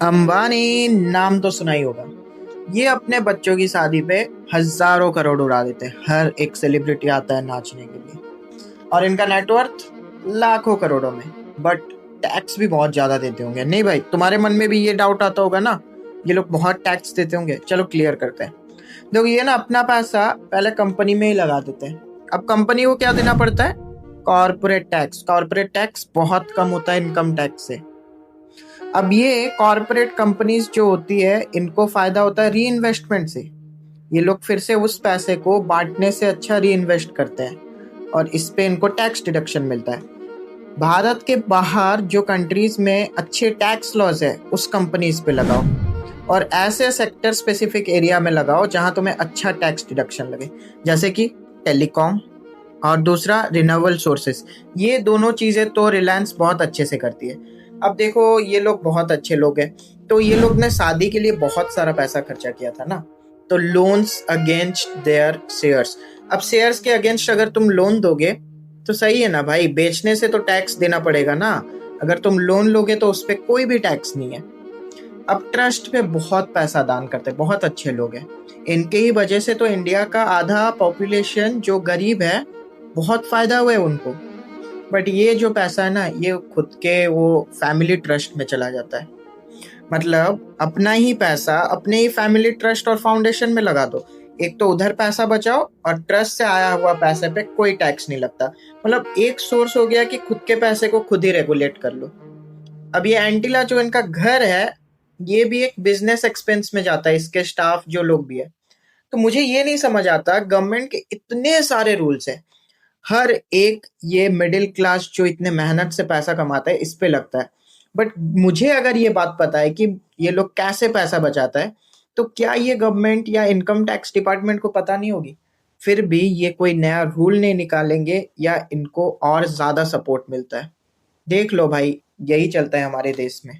अंबानी नाम तो सुना ही होगा। ये अपने बच्चों की शादी पे हजारों करोड़ उड़ा देते हैं। हर एक सेलिब्रिटी आता है नाचने के लिए और इनका नेटवर्थ लाखों करोड़ों में। बट टैक्स भी बहुत ज्यादा देते होंगे। नहीं भाई, तुम्हारे मन में भी ये डाउट आता होगा ना, ये लोग बहुत टैक्स देते होंगे। चलो क्लियर करते हैं। देखो, ये ना अपना पैसा पहले कंपनी में ही लगा देते हैं। अब कंपनी को क्या देना पड़ता है? Corporate tax. कॉर्पोरेट टैक्स बहुत कम होता है इनकम टैक्स से। अब ये कॉर्पोरेट कंपनीज जो होती है, इनको फायदा होता है री इन्वेस्टमेंट से। ये लोग फिर से उस पैसे को बांटने से अच्छा री इन्वेस्ट करते हैं और इस पे इनको टैक्स डिडक्शन मिलता है। भारत के बाहर जो कंट्रीज में अच्छे टैक्स लॉज है, उस कंपनीज पे लगाओ और ऐसे सेक्टर स्पेसिफिक एरिया में लगाओ जहां तुम्हें अच्छा टैक्स डिडक्शन लगे, जैसे कि टेलीकॉम और दूसरा रिन्यूएबल सोर्सेस। ये दोनों चीजें तो रिलायंस बहुत अच्छे से करती है। अब देखो, ये लोग बहुत अच्छे लोग हैं। तो ये लोग ने शादी के लिए बहुत सारा पैसा खर्चा किया था ना, तो लोन्स अगेंस्ट देयर शेयर्स। अब शेयर्स के अगेंस्ट अगर तुम लोन दोगे तो सही है ना भाई, बेचने से तो टैक्स देना पड़ेगा ना। अगर तुम लोन लोगे तो उस पर कोई भी टैक्स नहीं है। अब ट्रस्ट पे बहुत पैसा दान करते हैं, बहुत अच्छे लोग हैं। इनके ही वजह से तो इंडिया का आधा पॉपुलेशन जो गरीब है, बहुत फायदा हुआ है उनको। बट ये जो पैसा है ना, ये खुद के वो फैमिली ट्रस्ट में चला जाता है। मतलब अपना ही पैसा अपने ही फैमिली ट्रस्ट और फाउंडेशन में लगा दो। एक तो उधर पैसा बचाओ और ट्रस्ट से आया हुआ पैसे पे कोई टैक्स नहीं लगता। मतलब एक सोर्स हो गया कि खुद के पैसे को खुद ही रेगुलेट कर लो। अब ये एंटीला जो इनका घर है, ये भी एक बिजनेस एक्सपेंस में जाता है, इसके स्टाफ जो लोग भी है। तो मुझे ये नहीं समझ आता, गवर्नमेंट के इतने सारे रूल्स हैं, हर एक ये मिडिल क्लास जो इतने मेहनत से पैसा कमाता है इस पे लगता है। बट मुझे अगर ये बात पता है कि ये लोग कैसे पैसा बचाता है, तो क्या ये गवर्नमेंट या इनकम टैक्स डिपार्टमेंट को पता नहीं होगी? फिर भी ये कोई नया रूल नहीं निकालेंगे या इनको और ज्यादा सपोर्ट मिलता है। देख लो भाई, यही चलता है हमारे देश में।